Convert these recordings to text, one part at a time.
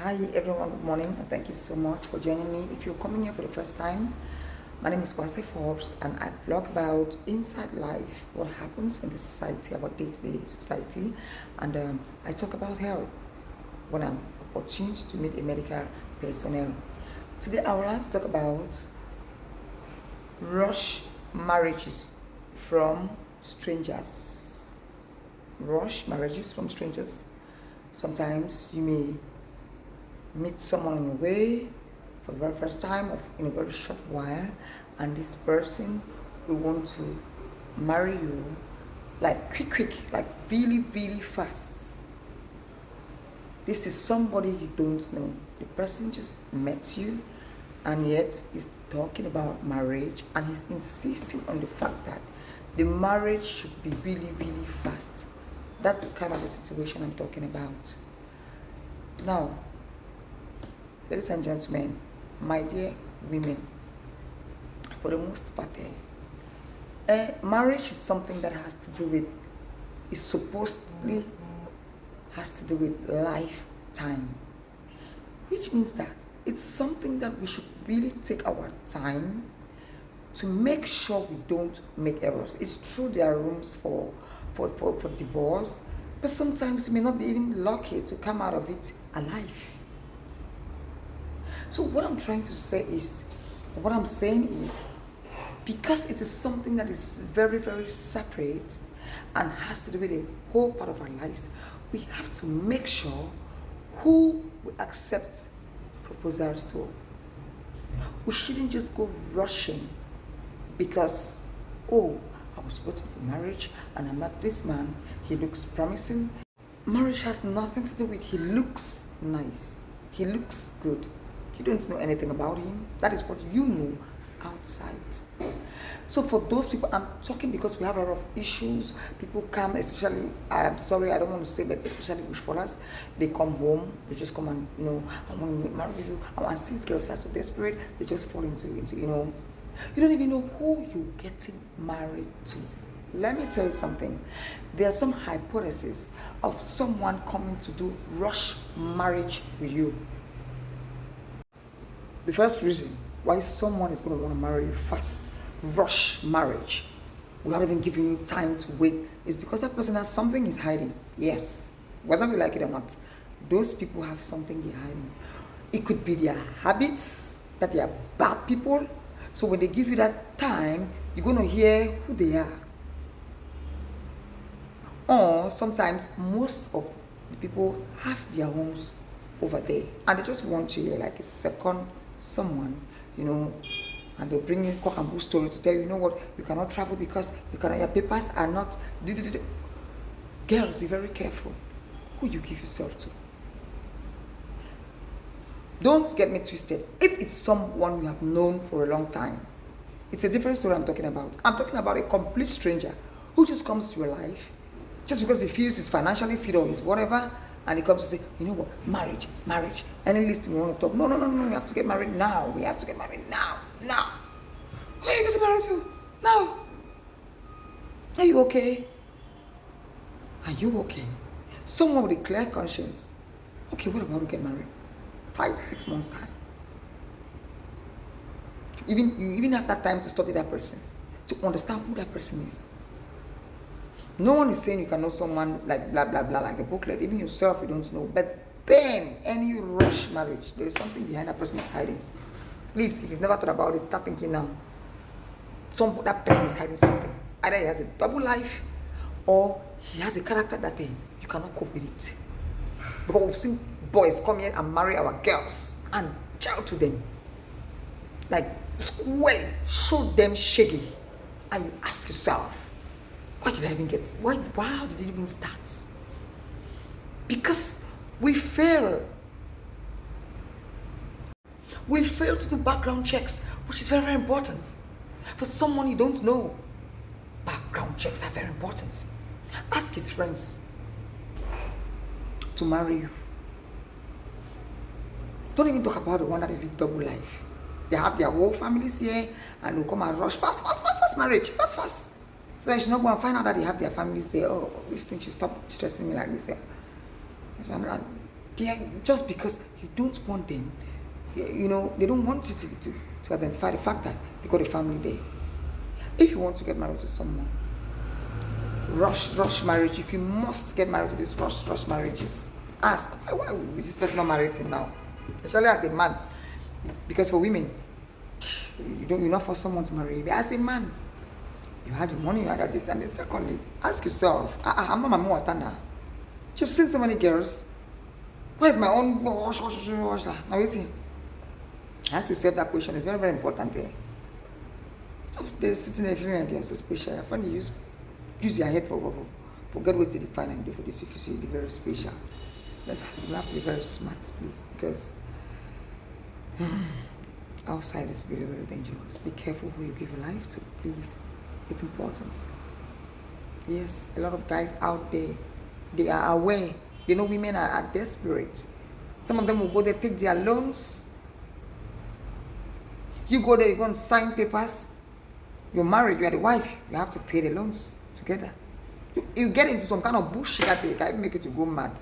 Hi everyone, good morning and thank you so much for joining me. If you're coming here for the first time, my name is Becareful and I blog about inside life, what happens in the society, about day-to-day society, and I talk about health when I'm opportune to meet a medical personnel. Today I would like to talk about rush marriages from strangers. Rush marriages from strangers. Sometimes you may meet someone on your way for the very first time or in a very short while, and this person will want to marry you like quick, like really fast. This is somebody you don't know. The person just met you and yet is talking about marriage, and he's insisting on the fact that the marriage should be really fast. That's the kind of a situation I'm talking about. Now, ladies and gentlemen, my dear women, for the most part, marriage is something that supposedly has to do with lifetime, which means that it's something that we should really take our time to make sure we don't make errors. It's true there are rooms for divorce, but sometimes you may not be even lucky to come out of it alive. So what I'm saying is, because it is something that is very separate and has to do with a whole part of our lives, we have to make sure who we accept proposals to. We shouldn't just go rushing because, oh, I was waiting for marriage and I met this man, he looks promising. Marriage has nothing to do with he looks nice, he looks good. You don't know anything about him. That is what you know outside. So for those people, I'm talking because we have a lot of issues. People come, especially, I'm sorry, I don't want to say that, especially bush fallers, they come home, they just come and, I want to marry you. And since girls are so desperate, they just fall into, you don't even know who you're getting married to. Let me tell you something. There are some hypotheses of someone coming to do rush marriage with you. The first reason why someone is going to want to marry you fast, rush marriage, without even giving you time to wait, is because that person has something he's hiding. Yes, whether we like it or not, those people have something they're hiding. It could be their habits, that they are bad people. So when they give you that time, you're going to hear who they are. Or sometimes most of the people have their homes over there and they just want you like a second someone, and they'll bring in cock and bull story to tell you, what, you cannot travel because your papers are not. Girls, be very careful who you give yourself to. Don't get me twisted. If it's someone you have known for a long time, it's a different story I'm talking about. I'm talking about a complete stranger who just comes to your life just because he feels he's financially fit or he's whatever, and he comes to say, you know what, marriage. Any list we want to talk, no, we have to get married now. We have to get married now. Who are you going to marry to? Now. Are you okay? Are you okay? Someone with a clear conscience. Okay, what about we get married? 5-6 months time. You even have that time to study that person, to understand who that person is. No one is saying you can know someone like blah like a booklet. Even yourself you don't know. But then any rush marriage, there is something behind that person is hiding. Please, if you've never thought about it, start thinking now. That person is hiding something. Either he has a double life or he has a character that you cannot cope with it. Because we've seen boys come here and marry our girls and chow to them. Like squarely, show them shaggy. And you ask yourself, why did I even get? How did it even start? Because we fail. We fail to do background checks, which is very important. For someone you don't know, background checks are very important. Ask his friends to marry you. Don't even talk about the one that is live double life. They have their whole families here and they'll come and rush fast marriage, fast. So I should not go and find out that they have their families there. Oh, this thing should stop stressing me like this. They are, just because you don't want them, you know, they don't want you to identify the fact that they got a family there. If you want to get married to someone, rush marriage. If you must get married to this, rush marriages. Ask, why is this person not married till now? Especially as a man. Because for women, you're not for someone to marry. But as a man, you had the money, you had this, and then secondly, ask yourself, I'm not my mom Tanda. You've seen so many girls. Where's my own wash? Now waiting. Ask yourself that question. It's very, very important there. Stop there sitting there feeling like you're so special. Your friend, you use your head for forget what to define and do for this. If you say you'll be very special, you have to be very smart, please, because outside is really, really dangerous. Be careful who you give your life to, please. It's important. Yes, a lot of guys out there, they are aware. They know women are desperate. Some of them will go there, take their loans. You go there, you go and sign papers. You're married, you are the wife. You have to pay the loans together. You get into some kind of bullshit that they can make you to go mad.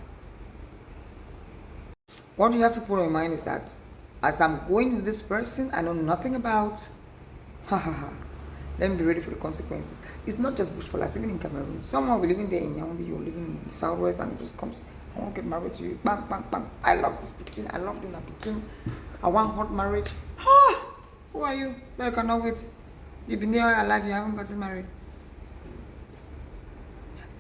What you have to put on your mind is that as I'm going with this person I know nothing about, let me be ready for the consequences. It's not just bush for life, even in Cameroon. Someone will be living there in Yaoundé, you're living in the southwest, and it just comes, I want to get married to you, bang, bang, bang. I love this Pekin, I love doing that Pekin. I want hot marriage. Who are you? I cannot wait. You've been there all your life, you haven't gotten married.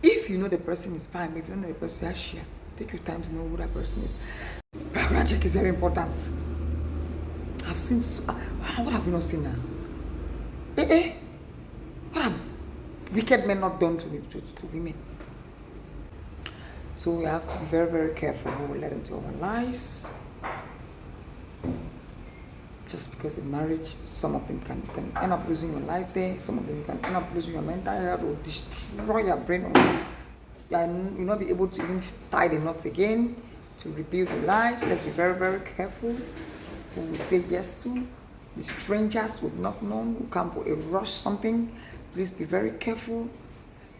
If you know the person is fine, but if you don't know the person, share. Take your time to know who that person is. Background check is very important. I've seen what have you not seen now? What have wicked men not done to women? So we have to be very, very careful who we let into our lives. Just because in marriage, some of them can end up losing your life there. Some of them can end up losing your mental health or destroy your brain until you'll not be able to even tie the knots again to rebuild your life. Let's be very, very careful who we say yes to. The strangers we've not known who come for a rush something. Please be very careful.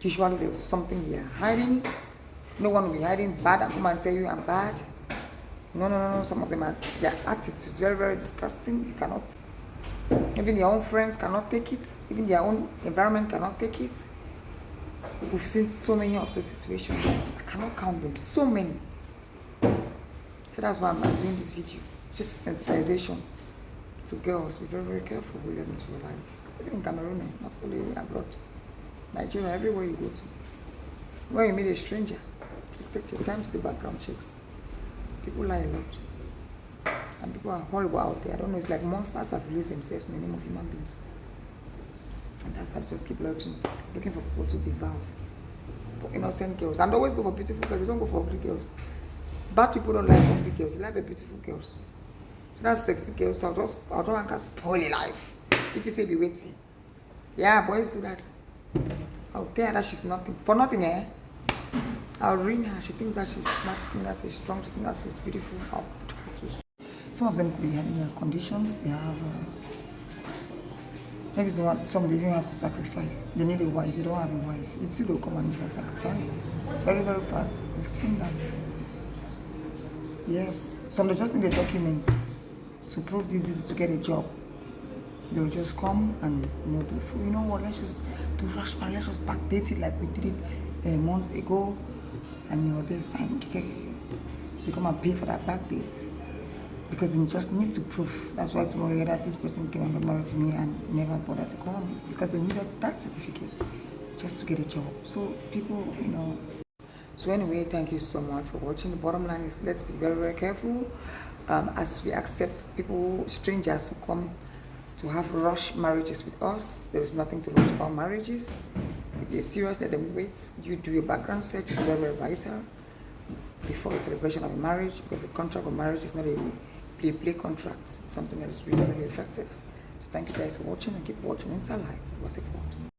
Usually there's something they are hiding. No one will be hiding bad and come and tell you I'm bad. No. Some of them are, their attitude is very, very disgusting. You cannot, even their own friends cannot take it. Even their own environment cannot take it. We've seen so many of those situations. I cannot count them. So many. So that's why I'm doing this video. Just sensitization to girls. Be very, very careful who you let into your life. Even in Cameroon, not only abroad. Nigeria, everywhere you go to. When you meet a stranger, please take your time to do background checks. People lie a lot. And people are horrible out there. I don't know, it's like monsters have released themselves in the name of human beings. And that's how I just keep looking for people to devour. For innocent girls. And always go for beautiful girls. They don't go for ugly girls. Bad people don't like ugly girls. They like the beautiful girls. So that's sexy girls. I'll just spoil your life. If you say be waiting. Yeah, boys do that. I'll tell her that she's nothing. For nothing, eh? I'll ruin her. She thinks that she's smart. She thinks that she's strong. She thinks that she's beautiful. I'll put her to. Some of them could be having their conditions. They have. Maybe some they even have to sacrifice. They need a wife. They don't have a wife. It's you that come and use and sacrifice. Very, very fast. We've seen that. Yes. Some they just need the documents to prove this is to get a job. They'll just come and you know what? Let's just do rush man. Let's just backdate it like we did it months ago. And they sign. They come and pay for that backdate. Because they just need to prove. That's why tomorrow that this person came and got married to me and never bothered to call me. Because they needed that certificate just to get a job. So people, So anyway, thank you so much for watching. The bottom line is let's be very, very careful as we accept people, strangers who come to have rush marriages with us. There is nothing to rush about marriages. If they're serious, let them wait. You do your background search. It's very, very vital before the celebration of a marriage, because the contract of marriage is not a play contract. It's something that is really, really effective. So thank you guys for watching, and keep watching Insta Live. What's it for?